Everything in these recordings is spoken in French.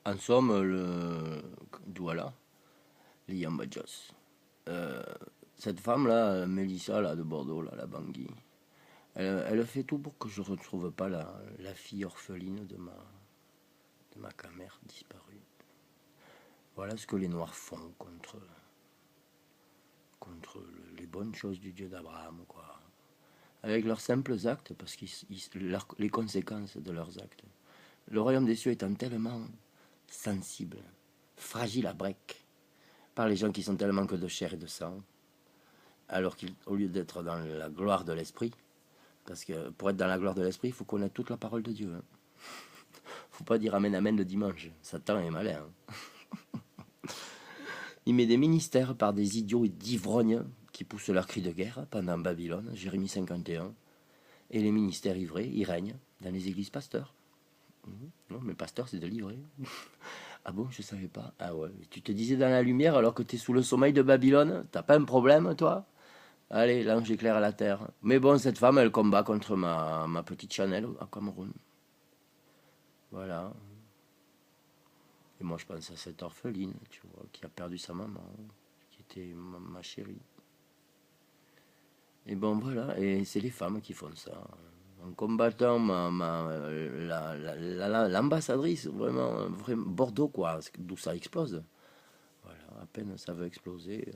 En somme, voilà, Liam Joss. Euh, cette femme-là, Mélissa, là, de Bordeaux, là, la Bangui, elle fait tout pour que je ne retrouve pas la fille orpheline de ma grand-mère disparue. Voilà ce que les Noirs font contre les bonnes choses du Dieu d'Abraham, quoi. Avec leurs simples actes, parce que les conséquences de leurs actes. Le royaume des cieux étant tellement sensible, fragile à break, par les gens qui sont tellement que de chair et de sang, alors qu'au lieu d'être dans la gloire de l'esprit, parce que pour être dans la gloire de l'esprit, il faut connaître toute la parole de Dieu. Hein. Faut pas dire amen amen le dimanche. Satan est malin. Hein. Il met des ministères par des idiots et d'ivrognes qui poussent leur cri de guerre pendant Babylone, Jérémie 51. Et les ministères ivrés, ils règnent dans les églises pasteurs. Non, mais pasteur, c'est de l'ivrer. Ah bon, je savais pas. Ah ouais, tu te disais dans la lumière alors que tu es sous le sommeil de Babylone. T'as pas un problème, toi? Allez, l'ange éclaire la terre. Mais bon, cette femme, elle combat contre ma petite Chanel à Cameroun. Voilà. Et moi, je pense à cette orpheline, tu vois, qui a perdu sa maman, qui était ma chérie. Et bon, voilà. Et c'est les femmes qui font ça. En combattant l'ambassadrice, vraiment, Bordeaux, quoi, d'où ça explose. Voilà, à peine ça veut exploser.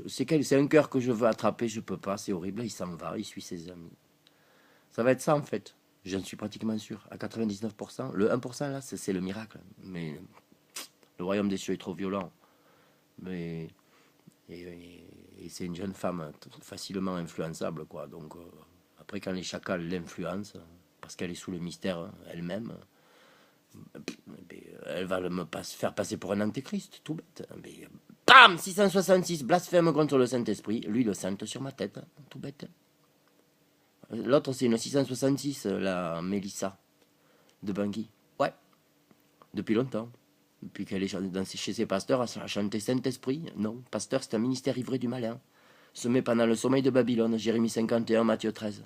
C'est un cœur que je veux attraper, je peux pas, c'est horrible. Il s'en va, il suit ses amis. Ça va être ça en fait. J'en suis pratiquement sûr. À 99%. Le 1% là, c'est le miracle. Mais le royaume des cieux est trop violent. Mais et c'est une jeune femme facilement influençable, quoi. Donc après, quand les chacals l'influencent, parce qu'elle est sous le mystère elle-même, elle va faire passer pour un antéchrist, tout bête. Mais, bam 666, blasphème contre le Saint-Esprit. Lui, le sainte sur ma tête, tout bête. L'autre, c'est une 666, la Mélissa de Bangui. Ouais, depuis longtemps. Depuis qu'elle est chez ses pasteurs, elle a chanté Saint-Esprit. Non, pasteur, c'est un ministère ivré du malin. Semé pendant le sommeil de Babylone, Jérémie 51, Matthieu 13.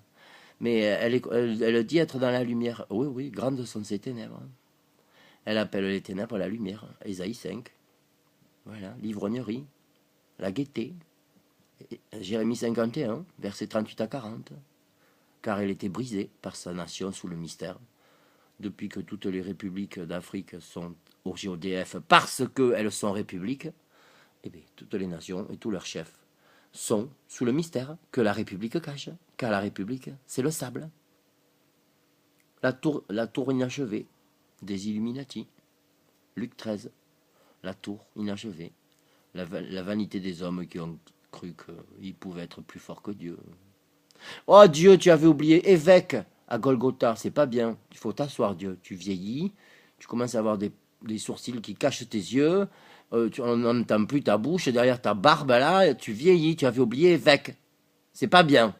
Mais elle dit être dans la lumière. Oui, oui, grandes sont ses ténèbres. Elle appelle les ténèbres la lumière. Ésaïe 5. Voilà, l'ivrognerie, la gaieté. Jérémie 51, versets 38 à 40. Car elle était brisée par sa nation sous le mystère. Depuis que toutes les républiques d'Afrique sont au GODF parce qu'elles sont républiques, eh bien, toutes les nations et tous leurs chefs sont sous le mystère que la République cache. Car la République, c'est le sable. La tour inachevée des Illuminati. Luc 13. La tour inachevée. La vanité des hommes qui ont cru qu'ils pouvaient être plus forts que Dieu. Oh Dieu, tu avais oublié évêque à Golgotha, c'est pas bien. Il faut t'asseoir, Dieu. Tu vieillis, tu commences à avoir des sourcils qui cachent tes yeux, on n'entend plus ta bouche, et derrière ta barbe là, tu vieillis, tu avais oublié évêque. C'est pas bien.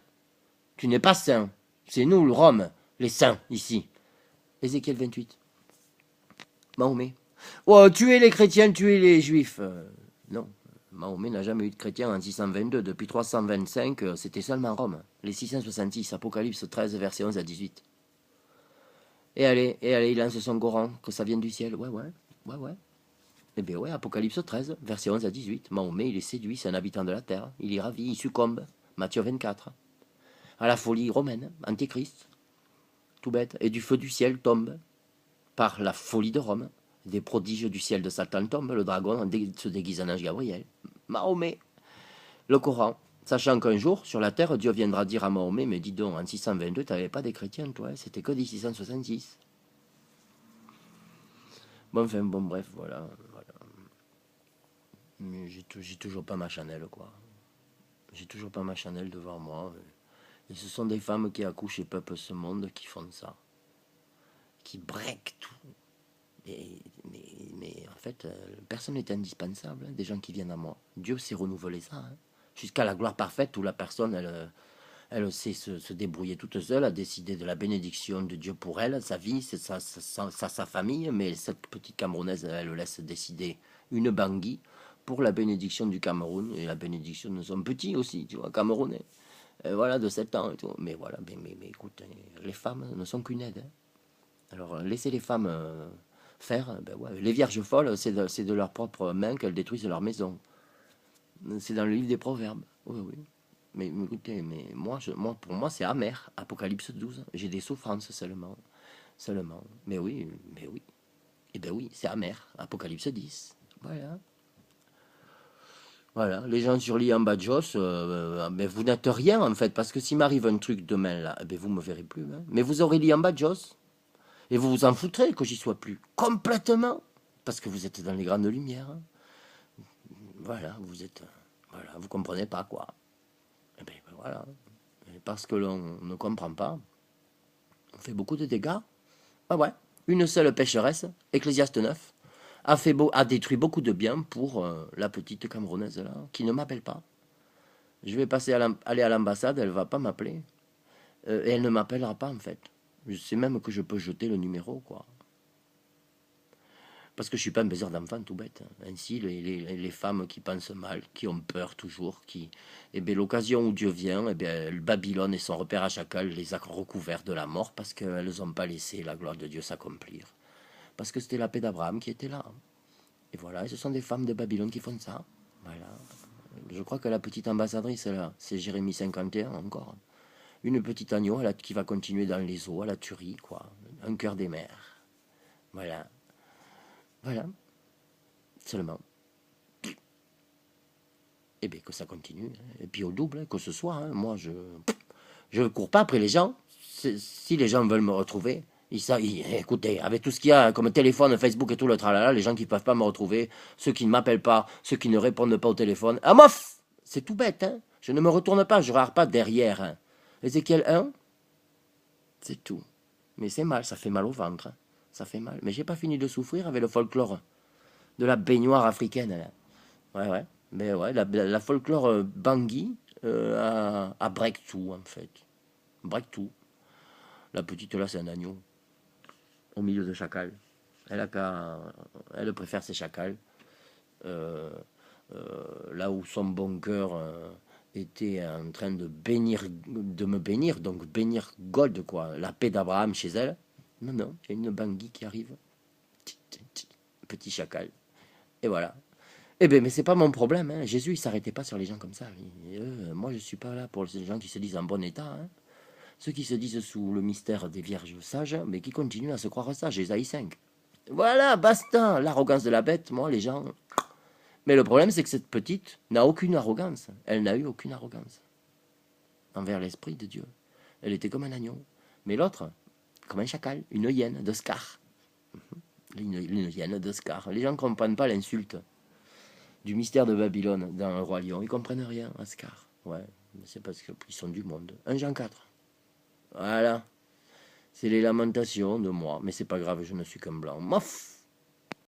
Tu n'es pas saint. C'est nous, le Rome, les saints, ici. Ézéchiel 28. Mahomet. Oh, tuez les chrétiens, tuez les juifs. Non. Mahomet n'a jamais eu de chrétiens en 622. Depuis 325, c'était seulement Rome. Les 666, Apocalypse 13, versets 11 à 18. Et allez, il lance son Coran, que ça vienne du ciel. Ouais, ouais, ouais, ouais. Eh bien ouais, Apocalypse 13, versets 11 à 18. Mahomet, il est séduit, c'est un habitant de la terre. Il est ravi, il succombe. Matthieu 24. À la folie romaine, antéchrist, tout bête. Et du feu du ciel tombe par la folie de Rome. Des prodiges du ciel de Satan tombent. Le dragon se déguise en ange Gabriel. Mahomet, le Coran. Sachant qu'un jour, sur la terre, Dieu viendra dire à Mahomet, mais dis donc, en 622, tu n'avais pas des chrétiens, toi, c'était que des 666. Bon, enfin, bon, bref, voilà. Mais j'ai toujours pas ma Chanel, quoi. J'ai toujours pas ma Chanel devant moi. Et ce sont des femmes qui accouchent et peuplent ce monde qui font ça. Qui break tout. Mais en fait, personne n'est indispensable. Hein, des gens qui viennent à moi. Dieu sait renouveler ça. Hein. Jusqu'à la gloire parfaite où la personne, elle sait se débrouiller toute seule, a décidé de la bénédiction de Dieu pour elle, sa vie, c'est sa famille. Mais cette petite Camerounaise, elle laisse décider une Bangui pour la bénédiction du Cameroun et la bénédiction de son petit aussi, tu vois, Camerounais. Voilà, de 7 ans et tout. Mais voilà, mais écoute, les femmes ne sont qu'une aide. Hein. Alors, laissez les femmes Faire, ben ouais. Les vierges folles, c'est de leurs propres mains qu'elles détruisent leur maison. C'est dans le livre des Proverbes. Oui, oui. Mais écoutez, mais moi, pour moi, c'est amer. Apocalypse 12. J'ai des souffrances seulement. Seulement. Mais oui, mais oui. Eh ben oui, c'est amer. Apocalypse 10. Voilà. Voilà. Les gens sur l'île en bas de Joss, mais vous n'êtes rien en fait. Parce que s'il m'arrive un truc demain là, eh ben vous me verrez plus. Hein. Mais vous aurez l'île en bas de Joss. Et vous vous en foutrez que j'y sois plus. Complètement. Parce que vous êtes dans les grandes lumières. Hein. Voilà, vous êtes. Voilà, vous comprenez pas quoi. Eh ben voilà. Et parce que l'on ne comprend pas, on fait beaucoup de dégâts. Ah ouais. Une seule pécheresse, Ecclésiaste 9, a détruit beaucoup de biens pour la petite Camerounaise là, qui ne m'appelle pas. Je vais aller à l'ambassade, elle va pas m'appeler. Et elle ne m'appellera pas en fait. Je sais même que je peux jeter le numéro quoi. Parce que je suis pas un baiser d'enfant tout bête. Ainsi, les femmes qui pensent mal, qui ont peur toujours, eh bien, l'occasion où Dieu vient, eh bien, Babylone et son repère à chacal les a recouverts de la mort parce qu'elles n'ont pas laissé la gloire de Dieu s'accomplir. Parce que c'était la paix d'Abraham qui était là. Et voilà, et ce sont des femmes de Babylone qui font ça. Voilà. Je crois que la petite ambassadrice, là, c'est Jérémie 51 encore. Une petite agneau qui va continuer dans les eaux, à la tuerie, quoi. Un cœur des mers. Voilà. Voilà. Seulement. Eh bien, que ça continue. Et puis au double, que ce soit. Hein. Moi, je ne cours pas après les gens. Si les gens veulent me retrouver, écoutez, avec tout ce qu'il y a comme téléphone, Facebook et tout le tralala, les gens qui ne peuvent pas me retrouver, ceux qui ne m'appellent pas, ceux qui ne répondent pas au téléphone. Ah, mof! C'est tout bête, hein. Je ne me retourne pas, je ne regarde pas derrière. Hein. Ézéchiel 1, c'est tout. Mais c'est mal, ça fait mal au ventre. Hein. Ça fait mal. Mais j'ai pas fini de souffrir avec le folklore de la baignoire africaine. Là. Ouais, ouais. Mais ouais, la folklore Bangui a break tout, en fait. Break tout. La petite là, c'est un agneau. Au milieu de chacal. Elle préfère ses chacals. Euh, Là où son bon cœur était en train de me bénir, donc bénir Gold, quoi. La paix d'Abraham chez elle. Non, non, il y a une Bangui qui arrive. Petit chacal. Et voilà. Eh bien, mais c'est pas mon problème. Hein. Jésus, il s'arrêtait pas sur les gens comme ça. Moi, je suis pas là pour les gens qui se disent en bon état. Hein. Ceux qui se disent sous le mystère des vierges sages, mais qui continuent à se croire sages. Ésaïe 5. Voilà, basta. L'arrogance de la bête, moi, les gens. Mais le problème, c'est que cette petite n'a aucune arrogance. Elle n'a eu aucune arrogance envers l'esprit de Dieu. Elle était comme un agneau. Mais l'autre, comme un chacal, une hyène de Scar. Une hyène de Scar. Les gens ne comprennent pas l'insulte du mystère de Babylone dans le roi lion. Ils comprennent rien à Scar. Ouais, c'est parce qu'ils sont du monde. 1 Jean 4. Voilà. C'est les lamentations de moi. Mais c'est pas grave, je ne suis qu'un blanc. Mof.